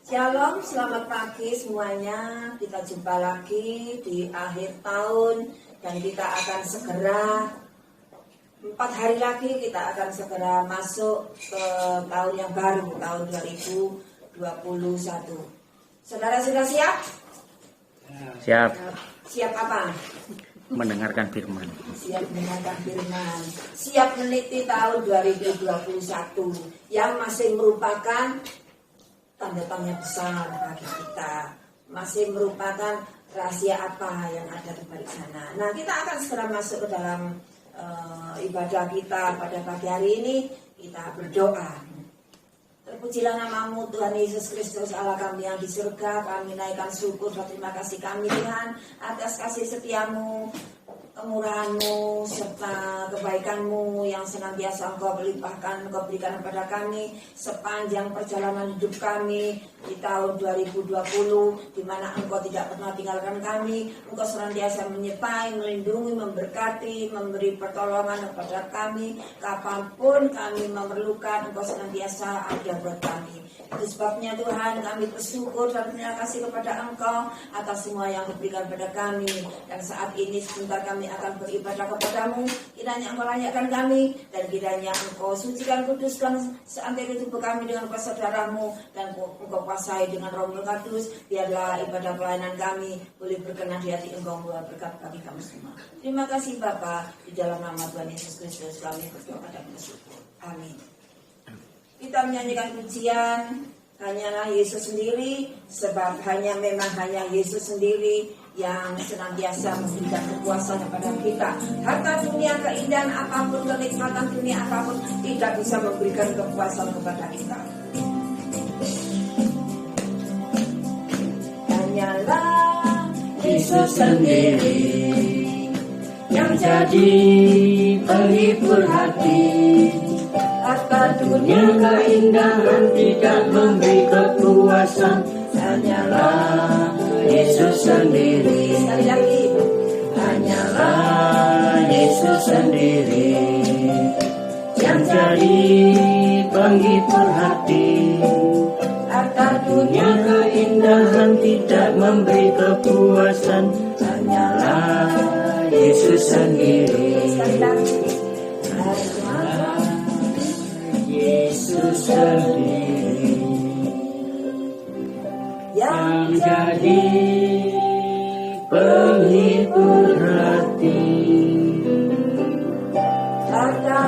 Shalom, selamat pagi semuanya. Kita jumpa lagi di akhir tahun dan kita akan segera 4 hari lagi kita akan segera masuk ke tahun yang baru, tahun 2021. Saudara sudah siap? Siap. Siap apa? Mendengarkan firman. Siap mendengarkan firman. Siap meniti tahun 2021 yang masih merupakan tanda-tanda besar bagi kita, masih merupakan rahasia apa yang ada di balik sana. Nah, kita akan segera masuk ke dalam ibadah kita pada pagi hari ini. Kita berdoa. Terpujilah namamu Tuhan Yesus Kristus Allah kami yang di surga. Kami naikkan syukur dan terima kasih kami Tuhan atas kasih setiamu, kemurahanmu serta kebaikanmu yang senantiasa Engkau limpahkan, Engkau berikan kepada kami sepanjang perjalanan hidup kami di tahun 2020, di mana Engkau tidak pernah tinggalkan kami. Engkau senantiasa menyertai, melindungi, memberkati, memberi pertolongan kepada kami kapanpun kami memerlukan. Engkau senantiasa ada buat kami. Itu sebabnya Tuhan kami bersyukur dan terima kasih kepada Engkau atas semua yang Engkau berikan kepada kami. Dan saat ini sebentar kami akan beribadah kepadamu. Kiranya Engkau layakkan kami dan kiranya Engkau sucikan, kuduskan seantero tubuh kami dengan persaudaraan-Mu dan Engkau kuasai dengan Roh Kudus. Biarlah ibadah pelayanan kami boleh berkenan di hati Engkau, membawa berkat bagi kami semua. Terima kasih Bapa, di dalam nama Tuhan Yesus Kristus kami berdoa dan bersyukur. Amin. Kita menyanyikan pujian hanyalah Yesus sendiri, sebab hanya Yesus sendiri yang senantiasa memberikan kekuasaan kepada kita. Harta dunia, keindahan apapun, kenikmatan dunia apapun tidak bisa memberikan kekuasaan kepada kita. Hanyalah Yesus sendiri yang jadi penghibur hati. Harta dunia, keindahan tidak memberi kekuasaan. Hanyalah Yesus sendiri. Sekali lagi. Hanyalah Yesus sendiri yang jadi penghibur hati. Harta dunia, keindahan tidak memberi kepuasan. Hanyalah Yesus sendiri. Sekali lagi. Yesus sendiri yang jadi penghibur hati. Harta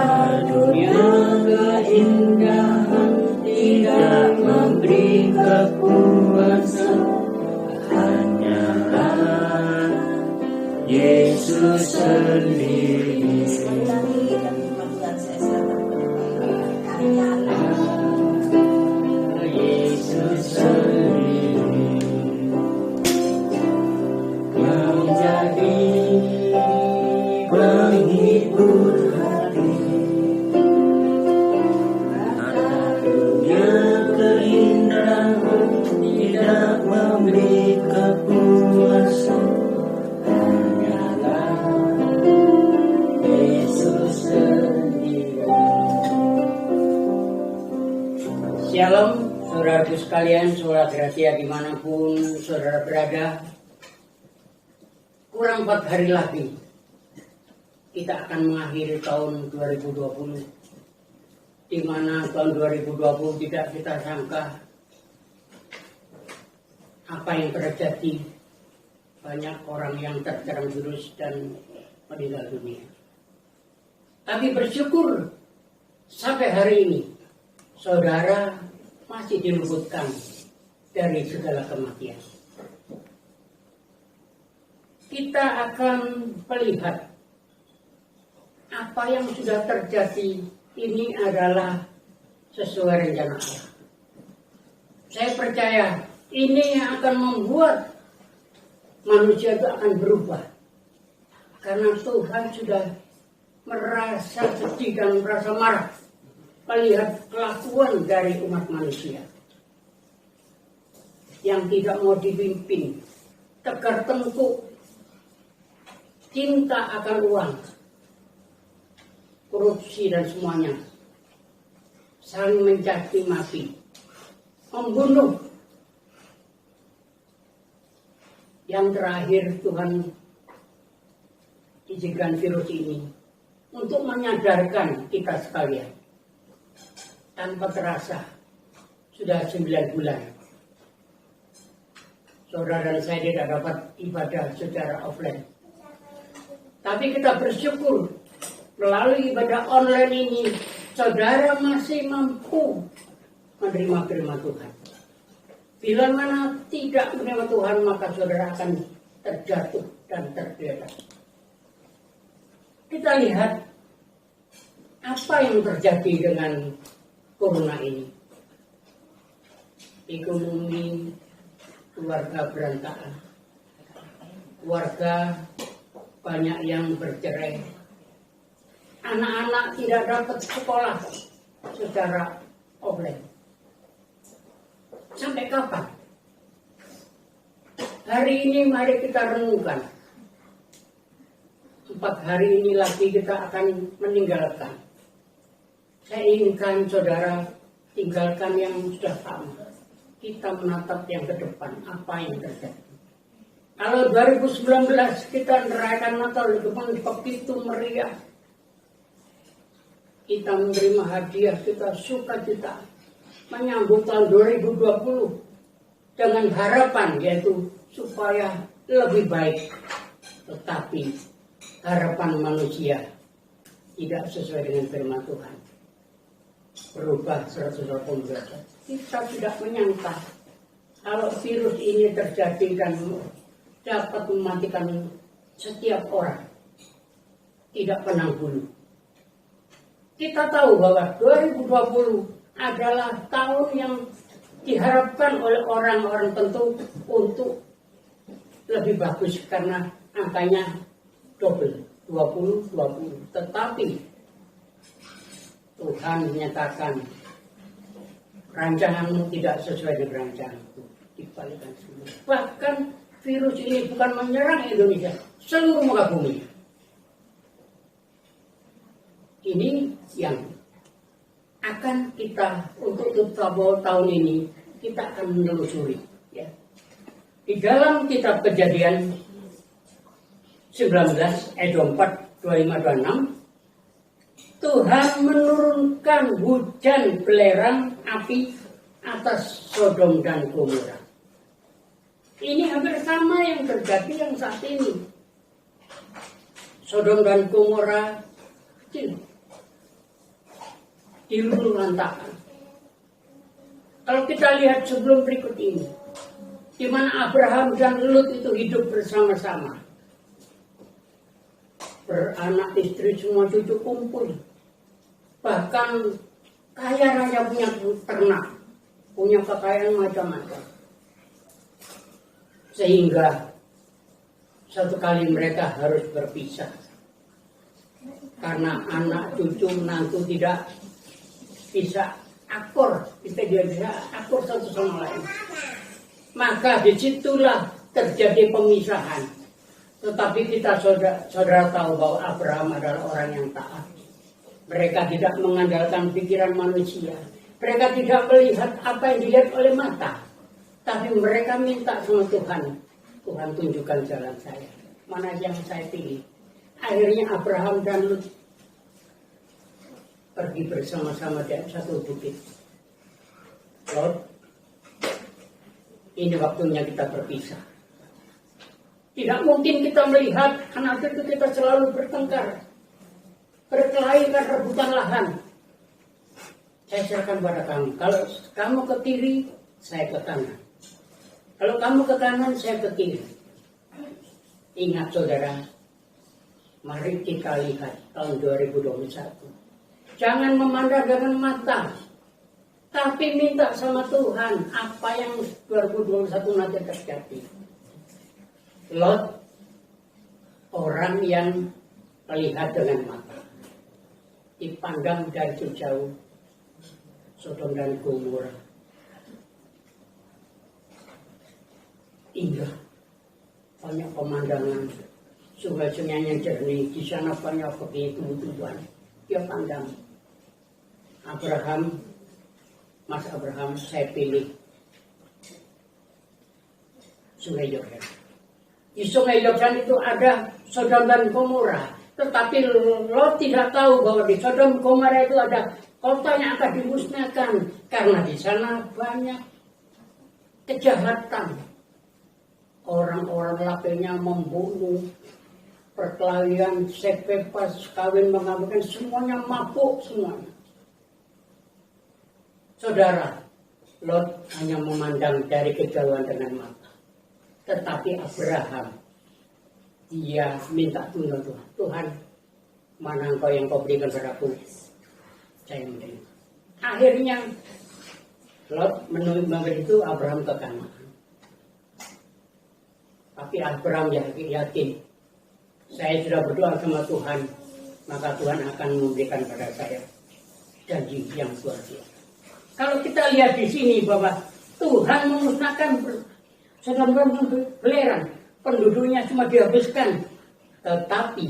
dunia, keindahan tidak memberi kepuasan. Hanyalah Yesus sendiri. Yesus sendiri yang jadi penghibur hati. Harta dunia, keindahan tidak memberi kepuasan. Hanyalah Yesus sendiri. Shalom, saudaraku sekalian, saudara Gracia dimanapun saudara berada. Kurang 4 hari lagi kita akan mengakhiri tahun 2020, di mana tahun 2020 tidak kita sangka apa yang terjadi. Banyak orang yang terserang virus dan meninggal dunia. Tapi bersyukur sampai hari ini saudara masih diluputkan dari segala kematian. Kita akan melihat apa yang sudah terjadi ini adalah sesuai rencana Allah. Saya percaya ini yang akan membuat manusia itu akan berubah. Karena Tuhan sudah merasa sedih dan merasa marah melihat kelakuan dari umat manusia yang tidak mau dipimpin, tegar tengkuk, cinta akan uang, korupsi dan semuanya, saling mencaci maki, membunuh Yang terakhir, Tuhan izinkan virus ini untuk menyadarkan kita sekalian. Tanpa terasa, sudah 9 bulan. Saudara dan saya tidak dapat ibadah secara offline. Tapi kita bersyukur melalui ibadah online ini, saudara masih mampu menerima firman Tuhan. Bila mana tidak menerima Tuhan, maka saudara akan terjatuh dan terdedah. Kita lihat apa yang terjadi dengan corona ini. Ekonomi keluarga berantakan. Keluarga banyak yang bercerai. Anak-anak tidak dapat sekolah secara offline. Sampai kapan? Hari ini mari kita renungkan. 4 hari ini lagi kita akan meninggalkan. Saya inginkan saudara tinggalkan yang sudah lama. Kita menatap yang ke depan, apa yang terjadi. Kalau 2019 kita merayakan Natal di depan begitu meriah. Kita menerima hadiah, kita sukacita menyambut tahun 2020 dengan harapan yaitu supaya lebih baik. Tetapi harapan manusia tidak sesuai dengan firman Tuhan. Berubah 180 derajat. Kita tidak menyangka kalau virus ini terjadi dan dapat mematikan setiap orang. Tidak pandang bulu. Kita tahu bahwa 2020 adalah tahun yang diharapkan oleh orang-orang tentu untuk lebih bagus karena angkanya double 20-20. Tetapi Tuhan menyatakan rancanganmu tidak sesuai dengan rancanganku. Dibalikan semua. Bahkan virus ini bukan menyerang Indonesia, seluruh muka bumi. Ini yang akan kita untuk tahun ini kita akan menelusuri. Ya. Di dalam kitab Kejadian 19 ayat 24, 25, 26 Tuhan menurunkan hujan belerang api atas Sodom dan Gomora. Ini hampir sama yang terjadi yang saat ini. Sodom dan Gomora diluluh-lantakkan. Kalau kita lihat sebelum berikut ini, di mana Abraham dan Lut itu hidup bersama-sama, beranak istri semua cucu kumpul, bahkan kaya raya punya ternak, punya kekayaan macam-macam, sehingga satu kali mereka harus berpisah karena anak cucu menantu tidak bisa akur, tidak bisa akur satu sama lain. Maka disitulah terjadi pemisahan. Tetapi kita saudara tahu bahwa Abraham adalah orang yang taat. Mereka tidak mengandalkan pikiran manusia. Mereka tidak melihat apa yang dilihat oleh mata. Tapi mereka minta sama Tuhan. Tuhan tunjukkan jalan saya. Mana yang saya pilih. Akhirnya Abraham dan Lut pergi bersama-sama di satu bukit. Lord, ini waktunya kita berpisah. Tidak mungkin kita melihat anak itu kita selalu bertengkar, berkelahi karena rebutan lahan. Saya serahkan pada kamu. Kalau kamu ke kiri, saya ke kanan. Kalau kamu ke kanan, saya ke kiri. Ingat saudara, mari kita lihat tahun 2021. Jangan memandang dengan mata, tapi minta sama Tuhan apa yang 2021 nanti terjadi. Lot, orang yang melihat dengan mata, dipandang dari jauh, Sodom dan Gomora. Indah, banyak pemandangan, sungai-sungai yang jernih, di sana banyak tumbuh-tumbuhan. Dia pandang. Abraham, Mas Abraham, saya pilih Sungai Yordan. Di Sungai Yordan itu ada Sodom dan Gomora. Tetapi Lot tidak tahu bahwa di Sodom dan Gomora itu ada kota yang akan dimusnahkan. Karena di sana banyak kejahatan. Orang-orang lakinya membunuh, perkelahian, seks bebas, kawin mengawinkan, semuanya mabuk semuanya. Saudara, Lot hanya memandang dari kejauhan dengan mata. Tetapi Abraham, dia minta tunduk Tuhan. Tuhan, mana engkau yang kau berikan padaku? Saya menerima. Akhirnya, Lot memberi itu Abraham ke Kanaan. Tapi Abraham yakin, saya sudah berdoa sama Tuhan, maka Tuhan akan memberikan pada saya janji yang luar biasa. Kalau kita lihat di sini bahwa Tuhan memusnahkan Sodom dan Gomora, penduduknya cuma dihabiskan. Tetapi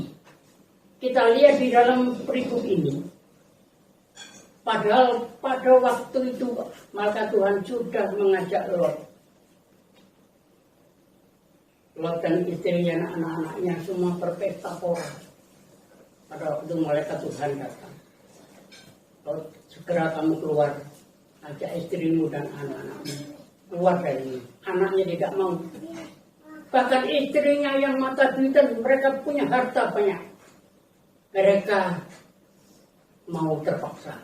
kita lihat di dalam perikop ini, padahal pada waktu itu maka Tuhan sudah mengajak Lot. Lot dan istrinya, anak-anaknya semua berpesta pora. Pada waktu malaikat Tuhan datang, Lot, segera kamu keluar, ajak istrimu dan anak-anakmu keluar dari ini. Anaknya tidak mau. Bahkan istrinya yang mata duitan, mereka punya harta banyak. Mereka mau terpaksa.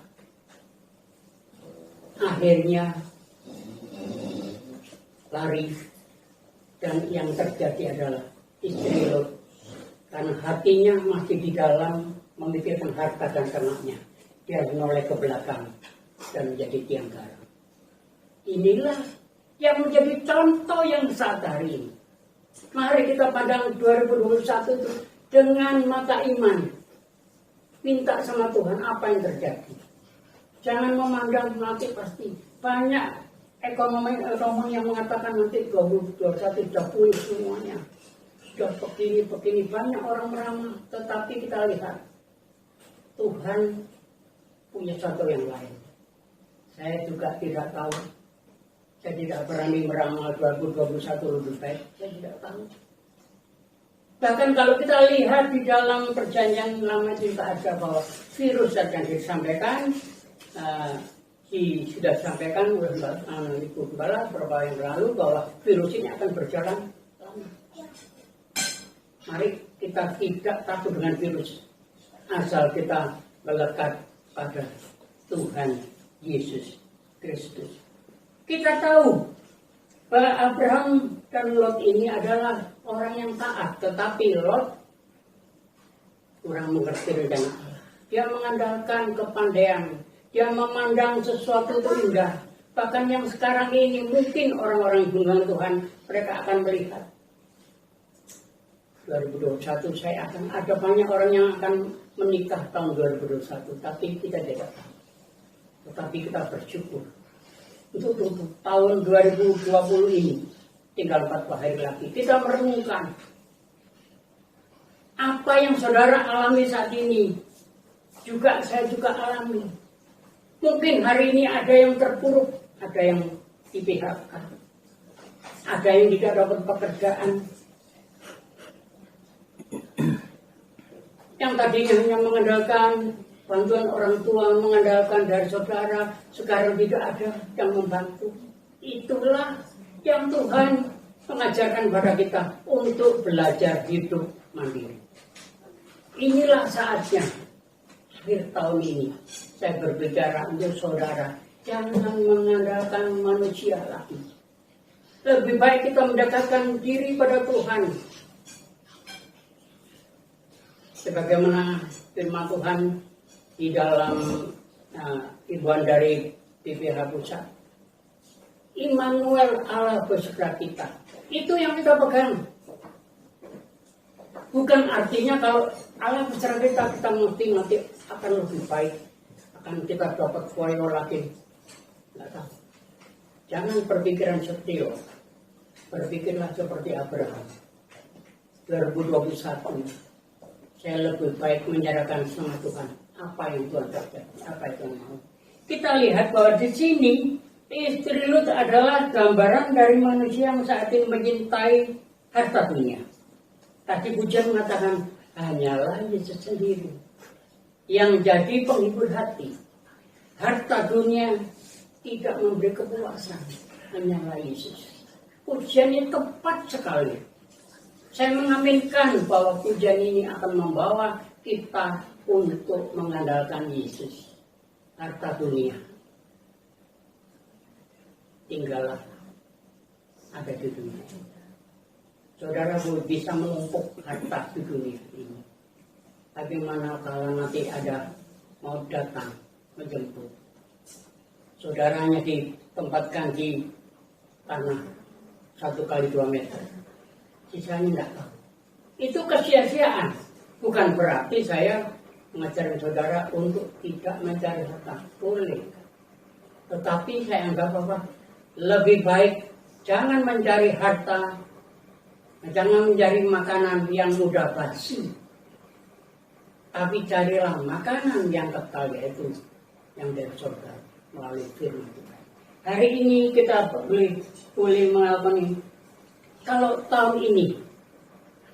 Akhirnya lari. Dan yang terjadi adalah istri Lot, karena hatinya masih di dalam memikirkan harta dan ternaknya, dia menoleh ke belakang dan menjadi tiang garam. Inilah yang menjadi contoh yang saat hari ini. Mari kita pandang 2021 itu dengan mata iman. Minta sama Tuhan apa yang terjadi. Jangan memandang nanti pasti banyak ekonomi yang mengatakan nanti 2021 sudah pulih semuanya. Sudah begini, banyak orang meramah. Tetapi kita lihat, Tuhan punya satu yang lain. Saya juga tidak tahu. Saya tidak berani meramal 2021 lebih baik. Saya tidak tahu. Bahkan kalau kita lihat di dalam perjanjian lama juga ada bahwa virus yang disampaikan, sudah disampaikan oleh Ibu Gembala beberapa yang lalu bahwa virus ini akan berjalan lama. Mari kita tidak takut dengan virus, asal kita melekat pada Tuhan Yesus Kristus. Kita tahu bahwa Abraham dan Lot ini adalah orang yang taat, tetapi Lot kurang mengerti rencana Allah. Dia mengandalkan kepandaian, dia memandang sesuatu itu indah. Bahkan yang sekarang ini mungkin orang-orang hubungan Tuhan mereka akan melihat 2021 saya akan ada banyak orang yang akan menikah tahun 2021, tapi kita tidak tahu. Tetapi kita bersyukur untuk tahun 2020 ini tinggal 40 hari lagi. Kita merenungkan apa yang saudara alami saat ini, juga saya juga alami. Mungkin hari ini ada yang terpuruk, ada yang di PHK, ada yang tidak dapat pekerjaan, yang tadinya hanya mengandalkan bantuan orang tua, mengandalkan dari saudara, sekarang tidak ada yang membantu. Itulah yang Tuhan mengajarkan kepada kita untuk belajar hidup mandiri. Inilah saatnya, akhir tahun ini, saya berbicara untuk saudara, jangan mengandalkan manusia lagi. Lebih baik kita mendekatkan diri pada Tuhan. Sebagaimana firman Tuhan di dalam imbauan dari PPH Pusat, Immanuel, Allah beserta kita. Itu yang kita pegang. Bukan artinya kalau Allah beserta kita, kita nanti akan lebih baik, akan kita dapat koyo lagi. Nggak tahu. Jangan berpikiran seperti itu. Berpikirlah seperti Abraham. 2021 saya lebih baik menyerahkan sama Tuhan. Apa yang Tuhan terjadi, apa yang Tuhan mau. Kita lihat bahwa di sini istri Lut adalah gambaran dari manusia yang saat ini mencintai harta dunia. Tadi pujian mengatakan hanyalah Yesus sendiri yang jadi penghibur hati. Harta dunia tidak memberi kepuasan, hanyalah Yesus. Pujian ini tepat sekali. Saya mengaminkan bahwa pujian ini akan membawa kita untuk mengandalkan Yesus. Harta dunia tinggallah ada di dunia. Saudara bisa menumpuk harta di dunia ini. Bagaimana kalau nanti ada mau datang menjemput? Saudaranya ditempatkan di tanah 1 kali 2 meter. Sisanya tidak tahu. Itu kesia-siaan. Bukan berarti saya mengajarkan saudara untuk tidak mencari harta. Boleh. Tetapi saya anggap apa? Lebih baik jangan mencari harta, jangan mencari makanan yang mudah basi. Tapi carilah makanan yang kekal, yaitu yang dari surga melalui firman Tuhan. Hari ini kita boleh melakukan ini. Kalau tahun ini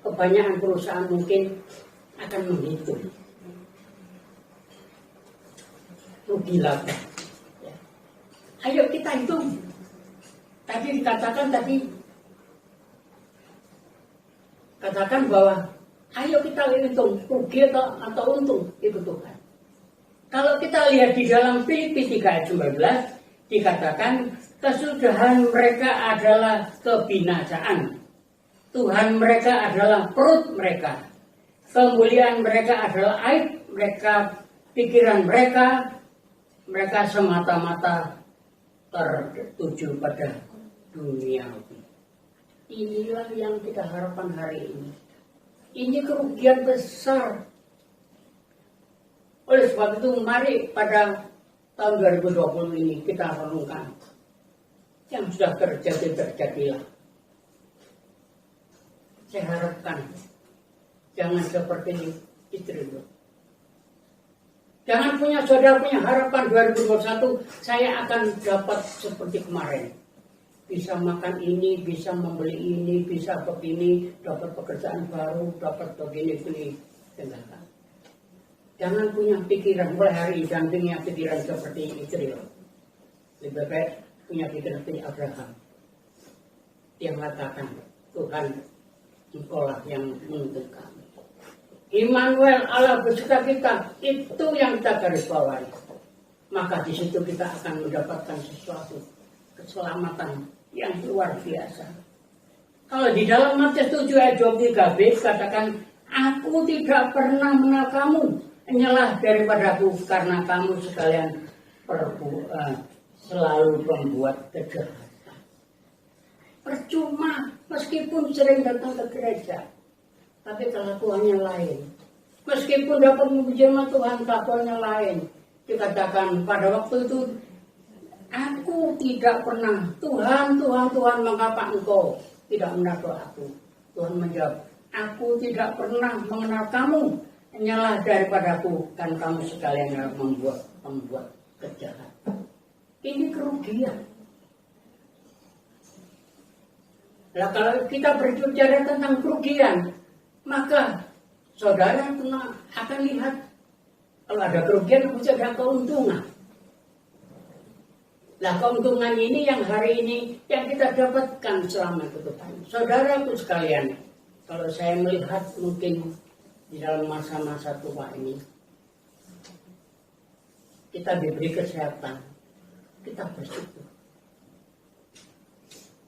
kebanyakan perusahaan mungkin akan menghitung rugi laba. Ya. Ayo kita hitung. Tadi dikatakan bahwa ayo kita hitung rugi atau untung itu Tuhan. Kalau kita lihat di dalam Filipi 3 ayat 19 dikatakan kesudahan mereka adalah kebinasaan. Tuhan mereka adalah perut mereka. Kemuliaan mereka adalah aib mereka, pikiran mereka semata-mata tertuju pada dunia. Inilah yang kita harapkan hari ini. Ini kerugian besar. Oleh sebab itu mari pada tahun 2020 ini kita renungkan. Yang sudah terjadilah. Saya harapkan jangan seperti istri Lot. Jangan saudara punya harapan 2021 saya akan dapat seperti kemarin. Bisa makan ini, bisa membeli ini, bisa begini, dapat pekerjaan baru, dapat begini. Dengarkan. Jangan punya pikiran, mulai hari ini jangan punya pikiran seperti istri Lot. Lebih baik punya pikiran seperti Abraham. Dia mengatakan, Tuhan, Engkaulah yang menuntun kami. Immanuel, Allah beserta kita, itu yang kita garis bawahi. Maka di situ kita akan mendapatkan sesuatu keselamatan yang luar biasa. Kalau di dalam Matius 7 ayat 23b katakan, aku tidak pernah mengenal kamu, hanyalah daripadaku karena kamu sekalian selalu membuat kejahatan. Percuma meskipun sering datang ke gereja, tapi kelakuannya lain. Meskipun dapat memuji Tuhan, kelakuannya lain. Dikatakan pada waktu itu, aku tidak pernah, Tuhan, mengapa engkau tidak menaruh aku? Tuhan menjawab, aku tidak pernah mengenal kamu, hanyalah daripadaku, dan kamu sekalian membuat kejahatan. Ini kerugian. Nah, kalau kita berbicara tentang kerugian, maka saudara akan lihat kalau ada kerugian pasti ada keuntungan. Nah, keuntungan ini yang hari ini yang kita dapatkan selama ke depan. Saudaraku sekalian, kalau saya melihat mungkin di dalam masa-masa tua ini kita diberi kesehatan, kita bersyukur.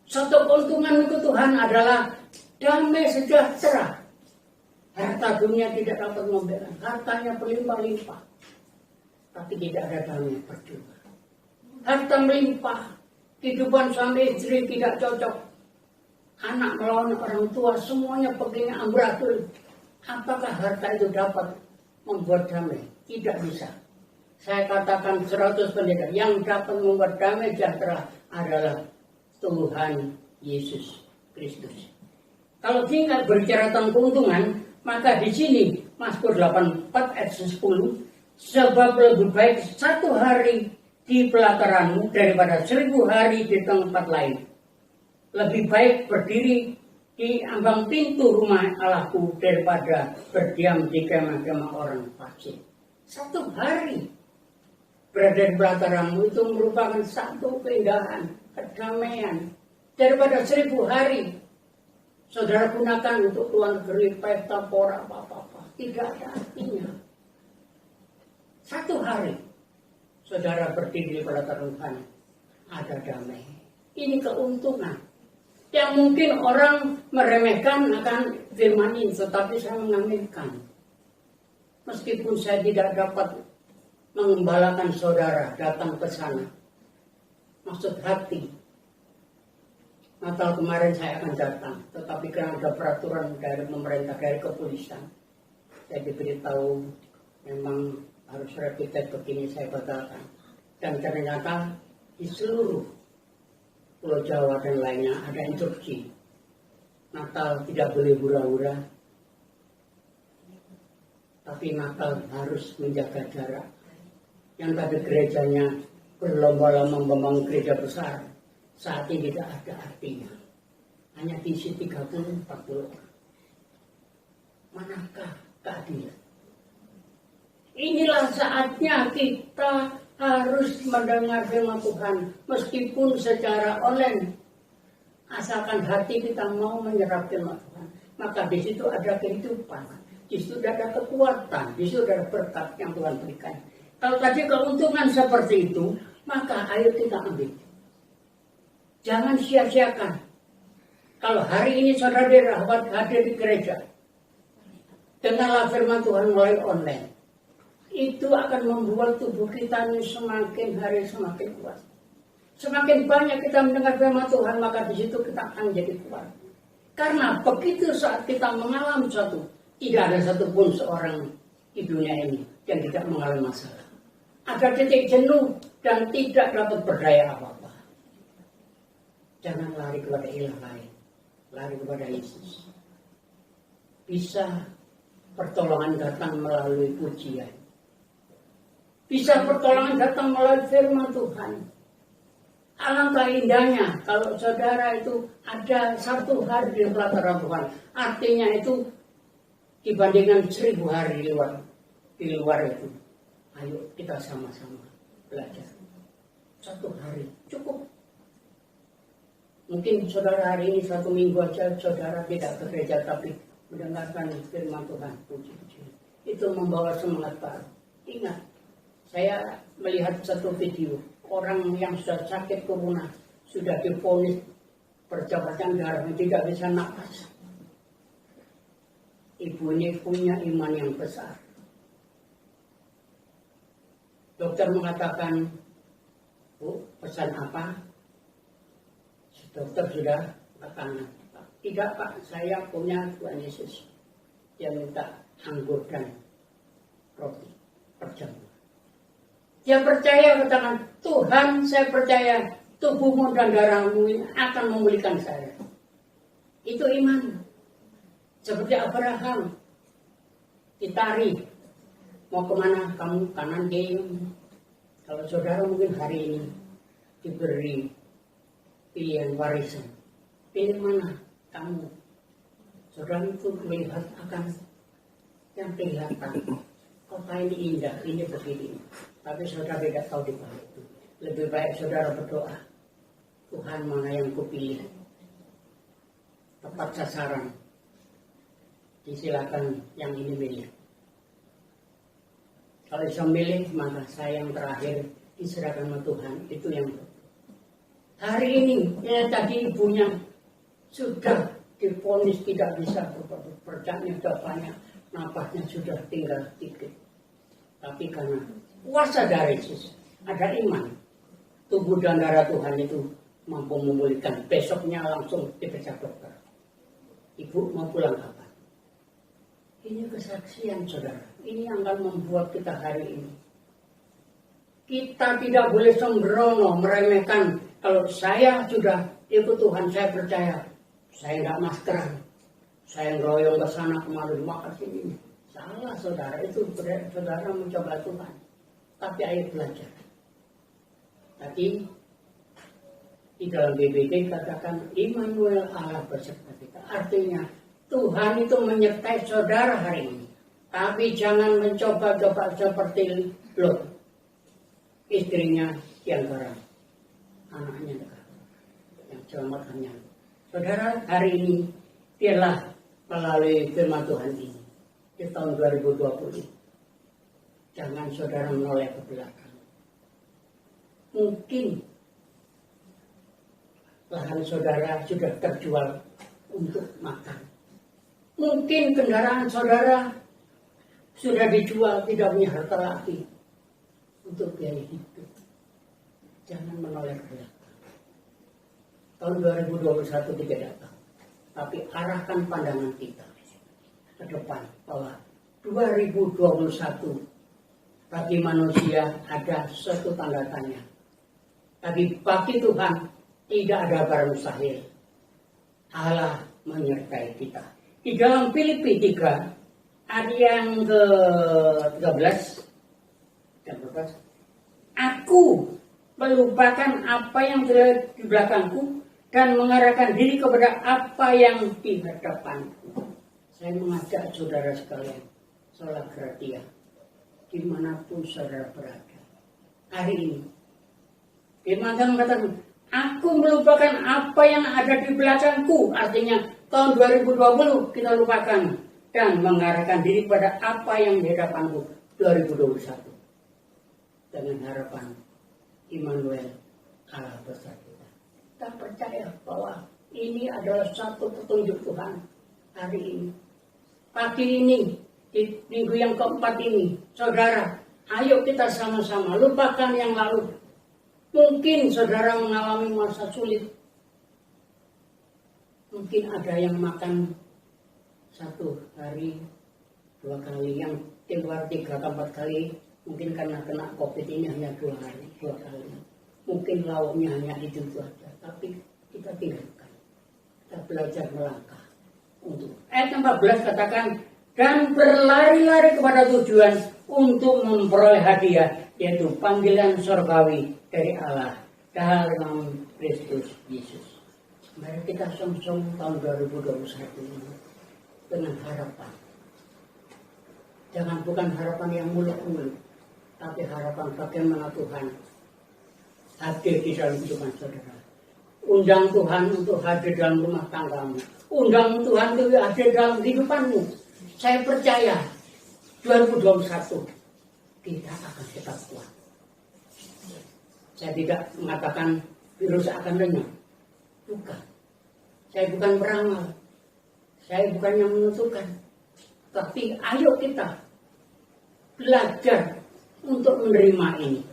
Satu keuntungan itu Tuhan adalah damai sejahtera. Harta dunia tidak dapat membela, hartanya berlimpah-limpah, tapi tidak ada damai, percuma. Harta melimpah, kehidupan suami istri tidak cocok, anak melawan orang tua, semuanya begini amburadul. Apakah harta itu dapat membuat damai? Tidak bisa. Saya katakan 100% yang dapat membuat damai sejahtera adalah Tuhan Yesus Kristus. Kalau tinggal berbicara tentang keuntungan, maka di sini Mazmur 84 ayat 10, sebab lebih baik 1 hari di pelataranmu daripada 1000 hari di tempat lain. Lebih baik berdiri di ambang pintu rumah Allahku daripada berdiam di kemah-kemah orang fasik. 1 hari berada di belantaramu itu merupakan satu keindahan, kedamaian. Daripada 1000 hari saudara gunakan untuk luar negeri, pesta, pora, apa-apa. Tidak ada artinya. 1 hari saudara berdiri di belantara Tuhan, ada damai. Ini keuntungan yang mungkin orang meremehkan akan firman ini, tetapi saya mengaminkan. Meskipun saya tidak dapat mengembalakan saudara datang ke sana, maksud hati, Natal kemarin saya akan datang, tetapi karena ada peraturan dari pemerintah, dari kepolisian, saya diberitahu memang harus rapid test begini, saya batalkan. Dan ternyata di seluruh Pulau Jawa dan lainnya ada instruksi Natal tidak boleh hura-hura, tapi Natal harus menjaga jarak. Yang tadi gerejanya berlomba-lomba membangun gereja besar, saat ini tidak ada artinya. Hanya diisi 30-40 orang. Manakah keadilan? Inilah saatnya kita harus mendengar firman Tuhan, meskipun secara online. Asalkan hati kita mau menyerap firman Tuhan, maka di situ ada kehidupan, di situ ada kekuatan, di situ ada berkat yang Tuhan berikan. Kalau tadi keuntungan seperti itu, maka ayo kita ambil. Jangan sia-siakan. Kalau hari ini saudara dirawat hadir di gereja, dengarlah firman Tuhan melalui online. Itu akan membuat tubuh kita ini semakin hari semakin kuat. Semakin banyak kita mendengar firman Tuhan, maka di situ kita akan jadi kuat. Karena begitu saat kita mengalami sesuatu, tidak ada satupun seorang di dunia ini yang tidak mengalami masalah. Ada titik jenuh dan tidak dapat berdaya apa-apa. Jangan lari kepada ilah lain, lari kepada Yesus. Bisa pertolongan datang melalui pujian. Bisa pertolongan datang melalui firman Tuhan. Alangkah indahnya kalau saudara itu ada 1 hari di pelataran Tuhan. Artinya itu dibandingkan 1000 hari di luar itu. Ayo kita sama-sama belajar. 1 hari cukup. Mungkin saudara hari ini 1 minggu aja saudara tidak ke gereja, tapi mendengarkan firman Tuhan. Puji-puji. Itu membawa semangat baru. Ingat, saya melihat satu video, orang yang sudah sakit corona, sudah divonis percepatan darah, tidak bisa napas. Ibu ini punya iman yang besar. Dokter mengatakan, Bu, pesan apa? Dokter sudah katakan, tidak Pak, saya punya Tuhan Yesus. Dia minta anggur dan roti per jam. Dia percaya, katakan, Tuhan, saya percaya tubuhmu dan darahmu akan memulihkan saya. Itu iman. Seperti Abraham, ditarik. Mau kemana kamu, kanan kiri. Kalau saudara mungkin hari ini diberi pilihan warisan. Pilih mana kamu. Saudara itu melihat akan yang kelihatan. Kota ini indah, ini begini. Tapi saudara tidak tahu di bawah itu. Lebih baik saudara berdoa. Tuhan, mana yang kupilih? Tepat sasaran. Disilakan yang ini milih. Kalau bisa milih, maka saya yang terakhir diserahkan sama Tuhan. Itu yang hari ini, ya tadi ibunya sudah divonis tidak bisa berpercaya sudah banyak, napasnya sudah tinggal sedikit. Tapi karena kuasa dari Yesus, ada iman, tubuh dan darah Tuhan itu mampu memulihkan. Besoknya langsung diperiksa dokter. Ibu mau pulang kapan? Ini kesaksian saudara. Ini yang akan membuat kita hari ini. Kita tidak boleh sembrono, meremehkan. Kalau saya sudah ikut Tuhan, saya percaya. Saya tidak maskeran. Saya ngeroyong ke sana kemari, makasih ini. Salah saudara, itu saudara mencoba Tuhan. Tapi ayo belajar. Tadi Di dalam BBT katakan Immanuel Allah beserta kita. Artinya Tuhan itu menyertai saudara hari ini. Tapi jangan mencoba-coba seperti Lot. Istrinya yang garam, anaknya yang selamat hanya. Saudara, hari ini biarlah melalui firman Tuhan ini di tahun 2020. Jangan saudara menoleh ke belakang. Mungkin lahan saudara sudah terjual untuk makan. Mungkin kendaraan saudara sudah dijual, tidak punya harta lagi untuk biaya hidup. Jangan menoleh ke belakang. Tahun 2021 tidak datang, tapi arahkan pandangan kita ke depan bahwa 2021 bagi manusia ada suatu tanda tanya. Tapi bagi Tuhan tidak ada barang mustahil. Allah menyertai kita. Di dalam Filipi 3 ayat yang ke-13, aku melupakan apa yang telah di belakangku dan mengarahkan diri kepada apa yang di hadapanku. Saya mengajak saudara sekalian, sholat gratia, dimanapun saudara berada. Hari ini, firman Tuhan mengatakan, aku melupakan apa yang ada di belakangku. Artinya tahun 2020 kita lupakan dan mengarahkan diri pada apa yang di hadapanku 2021. Dengan harapan Immanuel Allah bersama kita. Kita percaya bahwa ini adalah satu petunjuk Tuhan hari ini. Pagi ini, di minggu yang keempat ini, saudara, ayo kita sama-sama lupakan yang lalu. Mungkin saudara mengalami masa sulit. Mungkin ada yang makan 1 hari 2 kali, yang keluar 3-4 kali. Mungkin karena kena COVID ini hanya 2 hari, 2 kali. Mungkin lauknya hanya itu saja. Tapi kita tinggalkan. Kita belajar melangkah. Untuk ayat 14 katakan, dan berlari-lari kepada tujuan untuk memperoleh hadiah, yaitu panggilan surgawi dari Allah dalam Kristus Yesus. Mari kita song-song tahun 2021 ini dengan harapan. Jangan bukan harapan yang muluk-muluk, tapi harapan bagaimana Tuhan hadir di dalam kehidupan saudara. Undang Tuhan untuk hadir dalam rumah tanggamu. Undang Tuhan untuk hadir dalam kehidupanmu. Saya percaya 2021 kita akan tetap kuat. Saya tidak mengatakan virus akan lenyap. Bukan. Saya bukan beramal. Saya bukan yang menentukan. Tapi ayo kita belajar untuk menerima ini.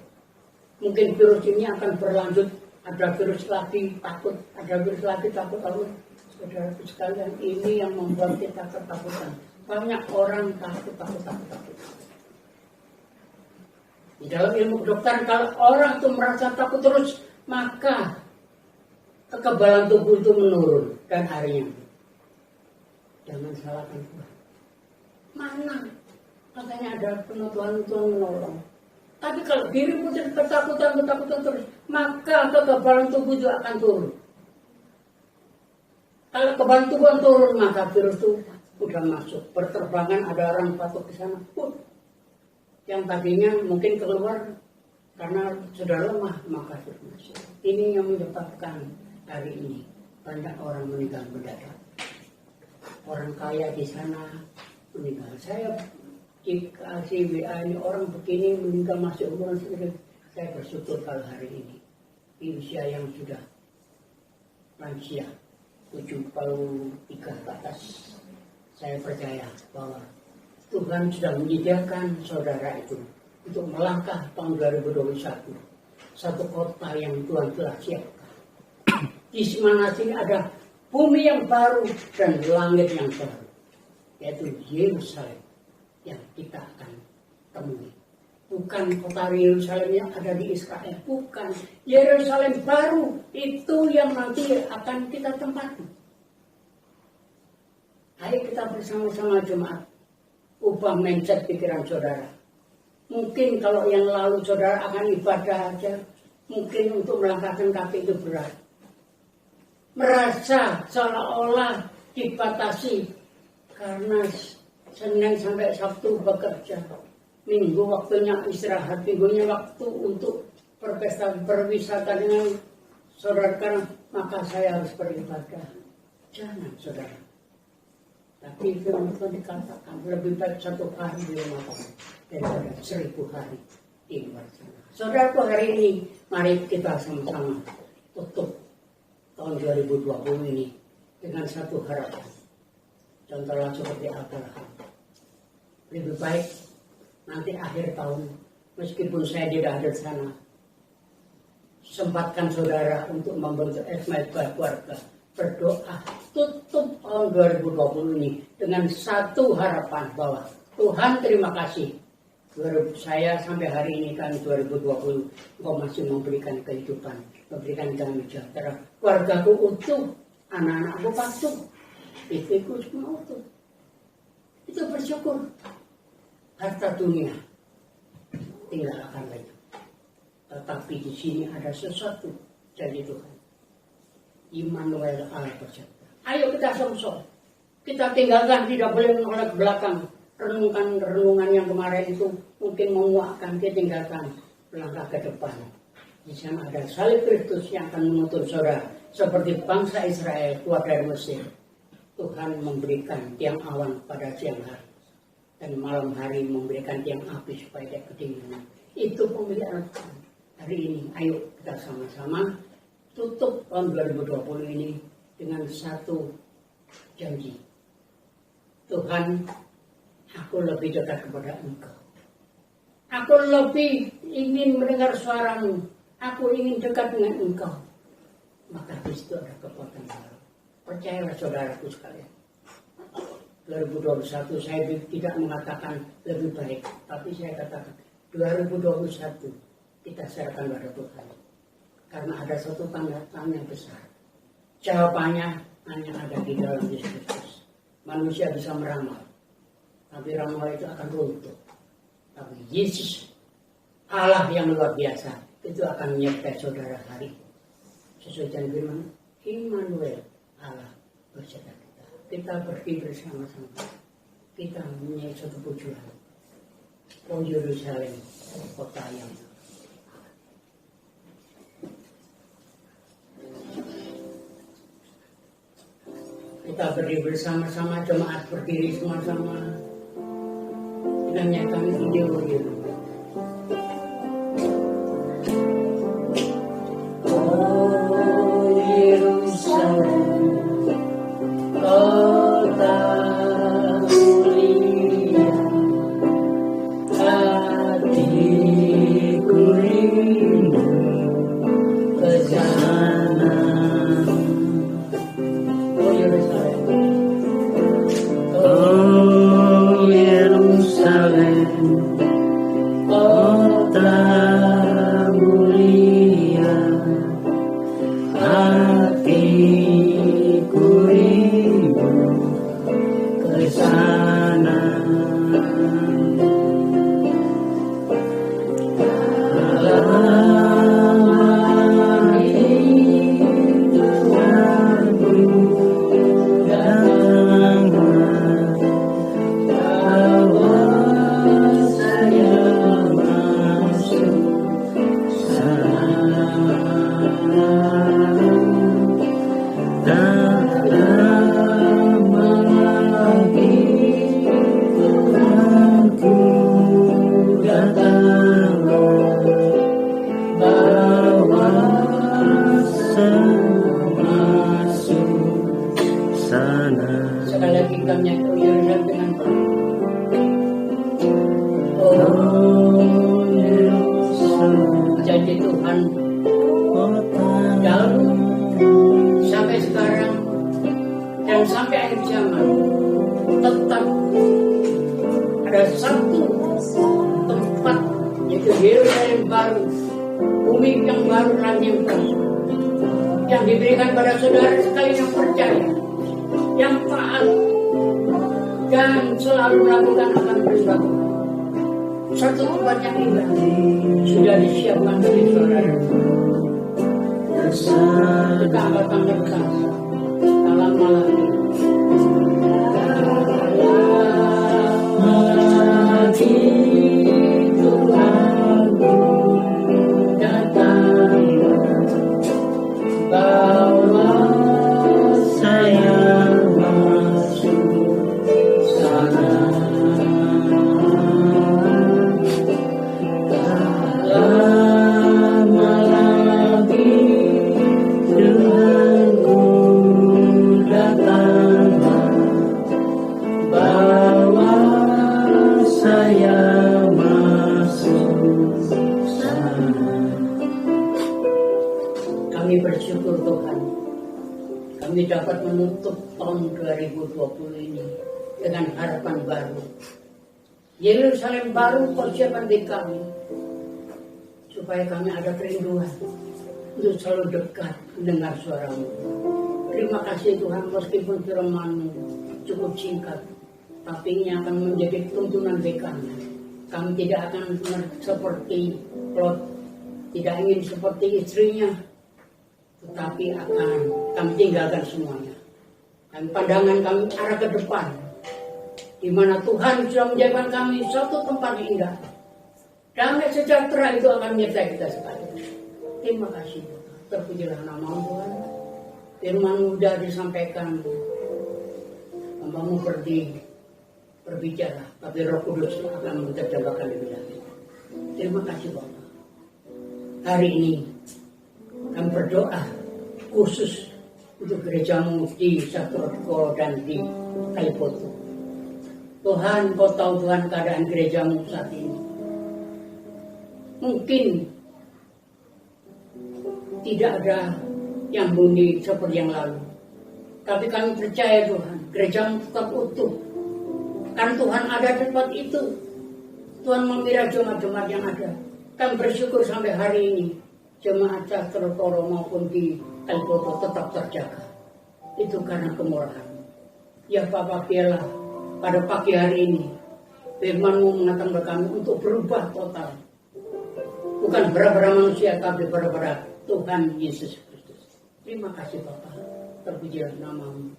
Mungkin virus ini akan berlanjut. Ada virus lagi takut. Ada virus lagi takut. Saudara sekalian, ini yang membuat kita ketakutan. Banyak orang takut. Di dalam ilmu kedokteran, kalau orang itu merasa takut terus, maka kekebalan tubuh itu menurun dan harinya. Jangan salahkan Tuhan. Mana? Katanya ada Tuhan menolong. Tapi kalau dirimu ketakutan terus, maka kekebalan tubuh itu akan turun. Kalau kekebalan tubuh turun, maka virus itu udah masuk. Berterbangan, ada orang batuk ke sana. Yang tadinya mungkin keluar karena sudah lemah, maka virus masuk. Ini yang menyebabkan hari ini banyak orang meninggal mendadak. Orang kaya di sana meninggal. Saya dikasih WA ini orang begini meninggal masih umuran segitu. Saya bersyukur kalau hari ini di usia yang sudah lansia 73 ke atas, saya percaya bahwa Tuhan sudah menyediakan saudara itu untuk melangkah tahun 2021, satu kota yang Tuhan telah siapkan. Di mana sini ada bumi yang baru dan langit yang baru, yaitu Yerusalem yang kita akan temui. Bukan kota Yerusalem yang ada di Israel, bukan. Yerusalem baru itu yang nanti akan kita tempati. Ayo kita bersama-sama jemaat ubah mindset pikiran saudara. Mungkin kalau yang lalu saudara akan ibadah aja, mungkin untuk melangkahkan kaki itu berat. merasa seolah-olah dibatasi karena Senin sampai Sabtu bekerja, Minggu waktunya istirahat, Minggunya waktu untuk berwisata dengan saudara, karena maka saya harus beribadah. Jangan, saudara. Tapi firman Tuhan dikatakan lebih baik 1 hari di rumah Tuhan daripada 1000 hari di luar sana. Saudaraku, hari ini mari kita sama-sama tutup tahun 2020 ini dengan satu harapan. Contohnya seperti Abraham. Lebih baik nanti akhir tahun, meskipun saya tidak ada di sana, sempatkan saudara untuk membentuk keluarga, berdoa, tutup tahun 2020 ini dengan satu harapan bahwa Tuhan terima kasih. Saya sampai hari ini kan 2020, Engkau masih memberikan kehidupan, memberikan damai sejahtera. Keluargaku utuh, anak-anakku patuh, istriku semua utuh. Itu bersyukur. Harta dunia tinggal akan lagi. Tetapi di sini ada sesuatu dari Tuhan. Immanuel Allah beserta. Ayo kita song-song. Kita tinggalkan, tidak boleh menoleh ke belakang. Renungan yang kemarin itu mungkin memuakkan, kita tinggalkan, melangkah ke depan. Di sana ada salib Kristus yang akan menuntun saudara, seperti bangsa Israel keluar dari Mesir. Tuhan memberikan tiang awan pada siang hari, dan malam hari memberikan tiang api supaya tidak kedinginan. Itu pemilihan Tuhan. Hari ini, ayo kita sama-sama tutup tahun 2020 ini dengan satu janji. Tuhan, aku lebih dekat kepada Engkau. Aku lebih ingin mendengar suaramu. Aku ingin dekat dengan Engkau. Maka di situ ada kekuatan baru. Percayalah saudaraku sekalian. 2021 saya tidak mengatakan lebih baik, tapi saya katakan 2021 kita serahkan pada Tuhan. Karena ada satu tanda tanya besar. Jawabannya hanya ada di dalam Yesus Kristus. Manusia bisa meramal, tapi ramal itu akan runtuh. Tapi Yesus, Allah yang luar biasa, itu akan menyertai saudara hari. Sesuai dengan firman, Immanuel, Allah beserta kita. Kita berdiri bersama-sama. Kita mempunyai satu tujuan. Oh Yerusalem, kota yang kita berdiri bersama-sama, jemaat berdiri sama-sama. Kita nyanyikan video itu. Oh Yerusalem, kota mulia, hatiku rindu ke sana. Oh Yerusalem, kota mulia, hatiku rindu ke sana. Sekali lagi kami Yerusalem dengan janji Tuhan dahulu sampai sekarang dan sampai akhir zaman tetap ada satu tempat, yaitu Yerusalem baru, bumi yang baru, langit yang baru, yang diberikan pada saudara sekalian yang percaya, yang taat dan selalu melakukan akan perilaku. Satu tempat yang indah sudah disiapkan bagi saudara. Kita angkat tangan bersama dalam malam ini. Lagi Tuhanku datang, bawa saya masuk sana. Lama lagi Tuhanku datang, bawa saya masuk sana. Kami bersyukur Tuhan, kami dapat menutup tahun 2020 ini dengan harapan baru. Yerusalem baru persiapan di kami, supaya kami ada kerinduan untuk selalu dekat mendengar suara-Mu. Terima kasih Tuhan, meskipun firman-Mu cukup singkat, tapi ini akan menjadi tuntunan bagi kami. Kami tidak akan seperti Lot, tidak ingin seperti istrinya, tetapi akan kami tinggalkan semuanya. Dan pandangan kami arah ke depan, di mana Tuhan sudah menjadikan kami suatu tempat yang indah. Damai sejahtera itu akan menyertai kita sekali. Terima kasih Tuhan. Terpujilah nama Tuhan. Firman-Mu sudah disampaikan, hamba-Mu pergi berbicara, tapi Roh Kudus akan menerjemahkan lebih lanjut. Terima kasih Bapak. Hari ini kami berdoa khusus untuk gereja-Mu di Satroko dan di Kalipoto. Tuhan, Kau tahu Tuhan keadaan gereja-Mu saat ini. Mungkin tidak ada yang bunyi seperti yang lalu, tapi kami percaya Tuhan, gereja-Mu tetap utuh. Karena Tuhan ada di tempat itu. Tuhan memelihara jemaat-jemaat yang ada. Kami bersyukur sampai hari ini jemaat Satroko maupun di Kalipoto tetap terjaga. Itu karena kemurahan. Ya Bapak, biarlah pada pagi hari ini firman-Mu mengatakan kepada kami untuk berubah total. Bukan berat-berat manusia, tapi berat-berat Tuhan Yesus Kristus. Terima kasih Bapak. Terpujilah nama-Mu.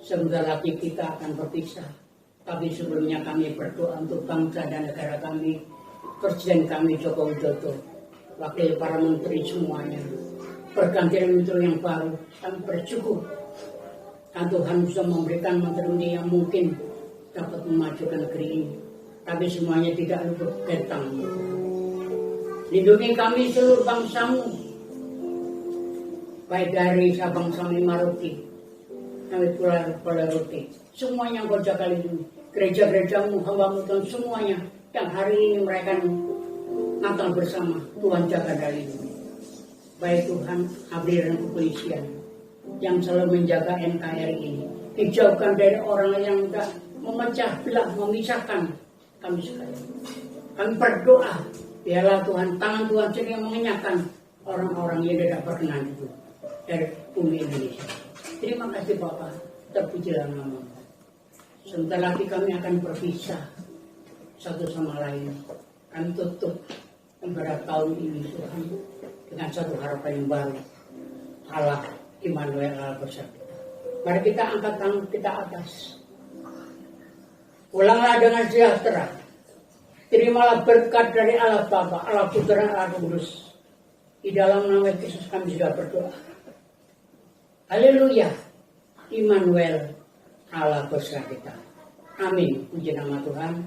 Sebentar lagi kita akan berpisah. Tapi sebelumnya kami berdoa untuk bangsa dan negara kami, Presiden kami Joko Widodo, wakil para menteri semuanya, pergantian menteri yang baru. Kami bersyukur kan Tuhan bisa memberikan menteri yang mungkin dapat memajukan negeri ini. Tapi semuanya tidak luput dari tangan-Mu. Lindungi kami seluruh bangsa-Mu, baik dari Sabang sampai Merauke, sampai Pulau Rote. Semuanya Kau jaga lindungi. Gereja-gereja-Mu, hamba-Mu Tuhan, semuanya yang hari ini mereka Natal bersama, Tuhan jaga dan lindungi. Baik Tuhan, abdi dan kepolisian yang selalu menjaga NKRI ini, dijauhkan dari orang yang sudah memecah belah, memisahkan kami sekalian. Kami berdoa, biarlah Tuhan, tangan Tuhan sendiri yang mengenyahkan orang-orang yang tidak berkenan itu dari bumi Indonesia. Terima kasih Bapak, terpujilah nama-Mu. Sebentar lagi kami akan berpisah satu sama lain. Kami tutup beberapa tahun ini Tuhan dengan satu harapan yang baru. Allah Immanuel, Allah bersama kita. Mari kita angkat tangan kita atas. Pulanglah dengan sejahtera. Terimalah berkat dari Allah Bapa, Allah Putra, Allah Kudus. Di dalam nama Yesus kami sudah berdoa. Haleluya. Immanuel, Allah bersama kita. Amin. Puji nama Tuhan.